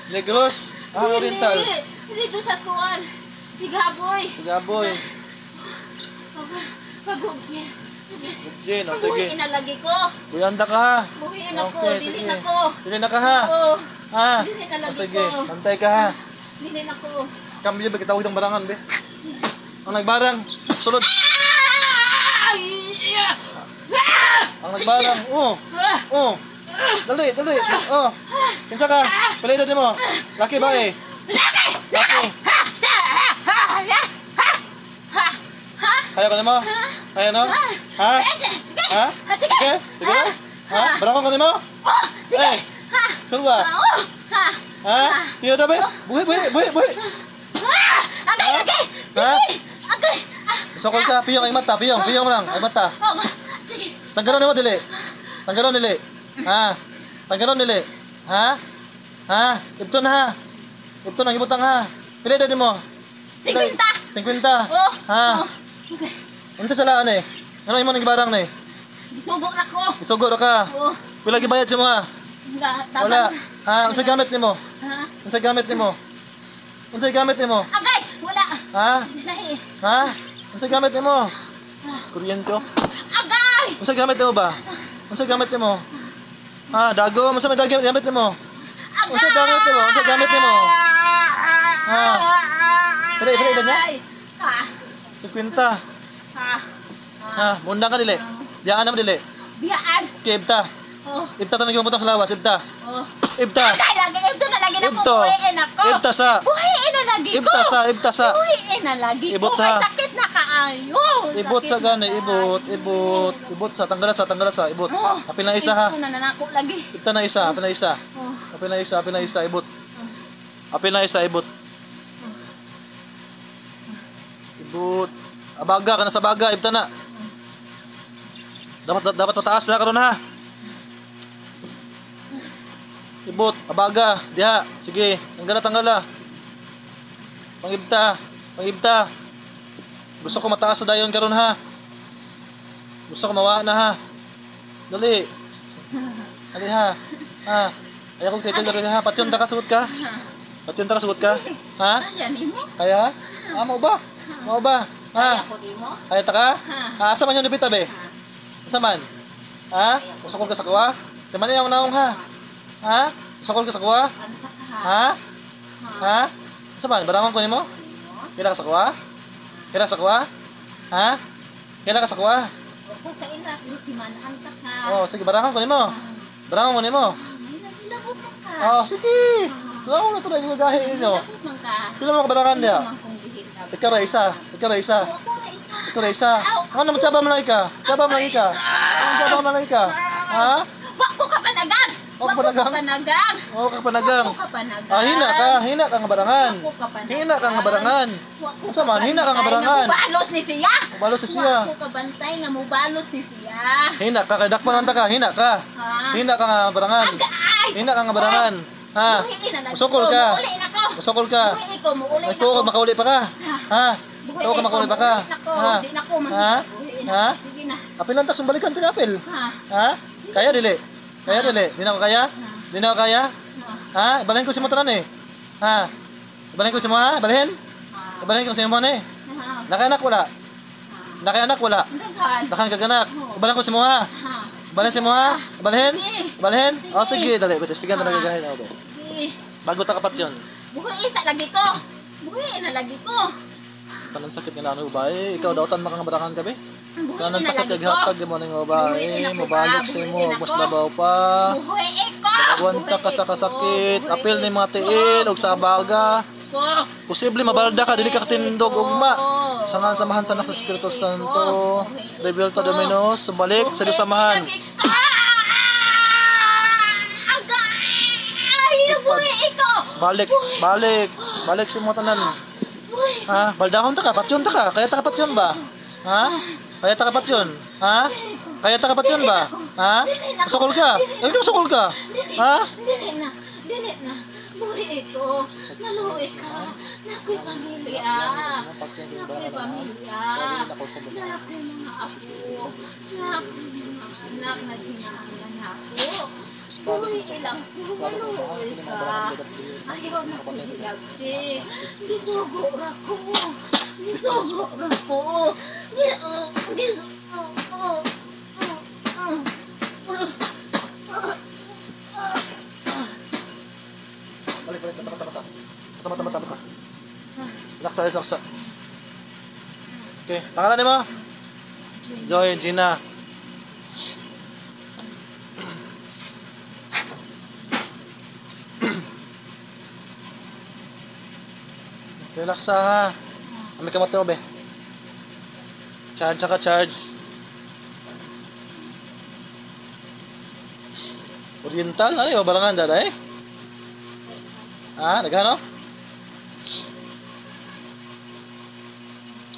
Negros. Oriental. Dito sa kuwan. Si Gaboy. Gaboy. Pagugji. Jen, o sige. Buhiin na lagi ko. Buyanda ka ha. Buhiin ako. Okay, Dili sige. na ko. Dili na ka ha. Oo. Ha? Dili na O lagi sige, ko. pantay ka ha. Dili na ko. Kambyo ba kitawid ang barangan be? Ang nagbarang, sulod. Ang nagbarang, oh. Dali. Oh. Kinsa ka? Pala edad mo. Laki ba eh? Laki. Kaya ka nimo? Kaya no? Ha? Ha? Sige. Sige na? Ha? Barangong ka nimo? Sige. Saan ba? Ha? Tira na ba? Buhi. Okay. Ha? Sige. Okay. Sokol ka, piyong ay mata, piyong lang, ay mata. Sige. Tanggalon nimo dili. Tanggalon dili. Ha? Tanggalon dili. Ha? Ha? Ibton ha. Ibton ang ibutang ha. Pila edad mo? 50. 50. Oh. Ha? Okay. Unsa sala ani? Ano imo nang gibarang ni? Gisugok na ko. Isugo ra ka. Oh. Pila gibayad si mo ha? Wala. Ha? Unsa gamit nimo? Ha? Unsa gamit nimo? Unsa gamit nimo? Agay, wala. Ha? Dili. Ha? Unsa gamit nimo? Kuryente oh. Agay. Unsa gamit nimo ba? Unsa gamit nimo? Ha, dago, unsa may dago gamit nimo? Unsa gamit nimo? Unsa gamit nimo? Ha? Pila edad niya? Ha? 50. Ha? Ha, mundang ka dili. Diyaan na mo dili. Biyaan. Okay, ibta. Oh. Ibta tanong yung butang sa lawas, ibta. Oh. Ibta. Agay lagi, ito na lagi na ko. Ibto. Buhiin ako. Ibta sa. Buhiin na lagi ko. Ibta sa. Buhiin na lagi Ibot ko. May ha. sakit na kaayo. Ibot sa Sakit gani, na ibot. kaayo. Ibot sa, tanggalan sa, ibot. Oh. Apil na isa ha. Ito na nanako lagi. Ibta na isa, apil na isa. Oh. Apil na isa, ibot. Apil na isa, ibot. Ibot. Abaga ka na sa baga, ibta na. Dapat mataas na karon ha. Ibot, abaga, diha. Sige, tanggala. Pangibta. Gusto ko mataas na dayon karon ha. Gusto ko mawa na ha. Dali ha. Ha. Ayaw kong titil rin ha. Patyon ta ka suot ka. Ha? Ayan mo. Kaya? Mau ba? Ha? Ako di mo. Kaya ta ka? Ha? Asa man yung nabita be? Asa man? Ha? Usokol ka sa kuwa? Kaman yung naong ha? Ha? Usokol ka sa kuwa? Anta ka. Ha? Ha? Asa man? Barangon ko nimo? Kira ka sa kuwa? Ha? Kira ka sa kuwa? Kung kaila, timan, anta ka. Oh, sige, barangon ko nimo. Hilabot man ka. Oh, sige. Lawa na to na yung gahi ninyo. Hilabot man ka. Pila mo kabarangan niya? Ito man kong gihilabot. Ikaw ra isa. Ako na isa. Ano naman tsaba mo lang ika? Ano tsaba mo lang ika? Ha? Wak ko ka panagang. Wak ka panagang? Oo, kapanagang. Hina ka nga barangan. Unsa man, hina ka nga barangan. Mubalos ni siya. Mubalos ni siya. Wak ko kabantay nga mubalos ni siya. Hina ka, kay dakpan man ta ka, hina ka. Hina ka nga barangan. Agay. Hina ka nga barangan. Ha? Buhiin na lang Usokol ko. ka. Muuli na ko. Usokol ka. Buhiin ko, muuli na Ito, ko. makauli pa ka. Ha? Buhiin Ito ka makauli pa ka. Ha? Di na ko. Ha? Buhiin Ha? na ko. Sige na. Apil lang tak sumbalikan ti apil. Ha? Ha? Kaya dili. Di na ko kaya? Di na ko kaya? Ha? Ibalhin ko si mo tanan eh. Ha? Ibalhin ko si mo ha? Ibalhin? Ibalhin ko si mo ni. Ha? Nakaanak wala. Daghan. Nakang kaganak. Ibalhin ko si mo ha. Ha? Ibalhin si mo ha? Ibalhin? Ibalhin? Sige. O sige, dali. Tistigan na nagagahin ako. Sige. Bago ta kapat yun. Buhiin sa lagi ko. Buhiin na lagi ko. Tanan sakit nga ano ba eh. Ikaw daw tan makangabarangan ka be. Buhiin Tanan na sakit lagi kag ko. hatag mo ning ba Buhiin eh. ako, Mabalik ba? sa mo, Buhiin mas ako. labaw pa. Buhiin ko. Aguanta ka sa kasakit. Apil ni mga tiil og sa abaga. Posible mabalda ka dili ka katindog ugma. Sangan samahan sa anak sa Espiritu Santo. Rebelta Dominos, sumalik sa samahan. Balik si mo tanan. Ha? Baldahon ta ka, patyon ta ka. Kaya ta kapatyon ba? Ha? Kaya ta kapatyon? Ha? Kaya ta kapatyon ba? Ha? Usokol ka? Ikaw usokol ka? Ha? Dili na. Buhi ko. Naluwi ka. Nakoy pamilya. Nakoy mga apo. Nakoy mga anak na ginahanglan ako. Buhi lang ko. Naluoy ka. Ayaw na ko hilagdi. Gisugo ra ko. Gisugo ra ko. Gisugo. Balik, balik, mata. Mata. Laksa, laksa. Okay, pangalan mo? Joy, Gina. Relax ha. Kami kamot mo, be. Charge ka, charge. Oriental, ano yung barangan dada eh? Ha, nagano?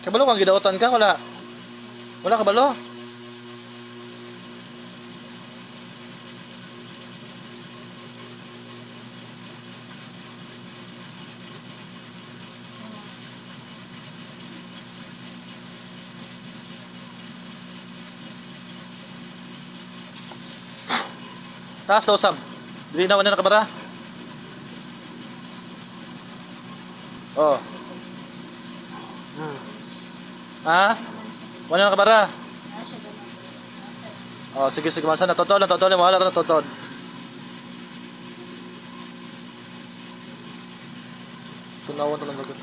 Kabalo kang gidautan ka, wala? Wala kabalo? Taas daw, Sam. Dili na wala nakabara. Oh. Ha? Wala nakabara. Oh, sige, malsan na. Totoo lang. Wala na totoo. Tunawon to lang sagot.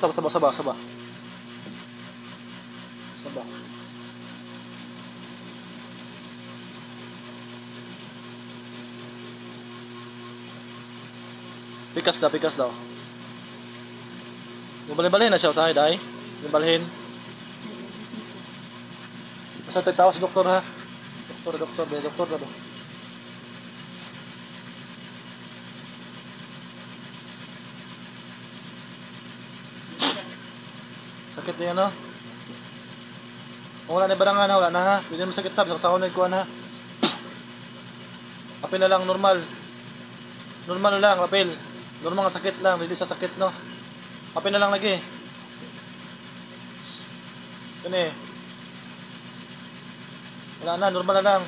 Saba. Pikas daw. Balhin na siya sa akin, dahil. Balhin. Basta tagtawa si doktor ha. Doktor na ba? Sakit niya no? Kung wala na barangan, wala na ha. Hindi naman sakit tab, sa unay kuhan ha. Apil na lang, normal. Normal na lang, apil. Normal nga sakit lang, hindi sa sakit no. Apil na lang lagi. Kani. Wala na, normal na lang.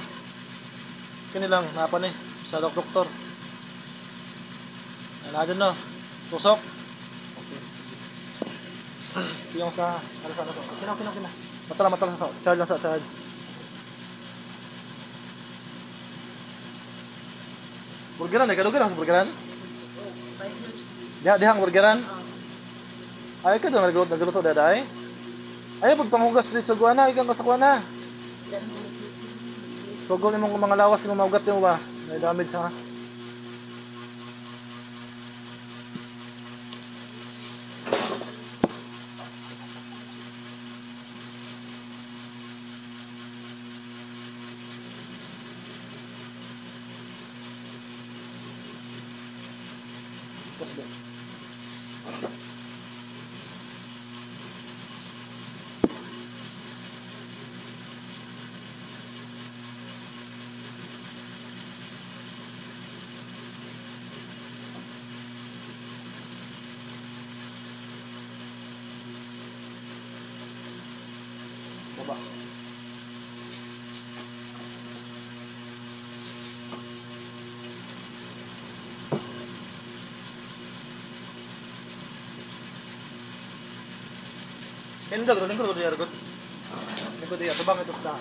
Kani lang, napa ni sa doktor. Ano dun no? Tusok. Yung sa ano to? Kina. Mata sa charge lang sa charge. Burgeran kadugan sa burgeran? Dihang burgeran. Ay ka doon nagluto daday. Ay pag panghugas dito sa guana, ikang kasakuana. Sugol imong mga lawas imong maugat mo ba? May damage ha. Basta. Baba. Lingkod ko diya, Lingkod diya, tubang ito sa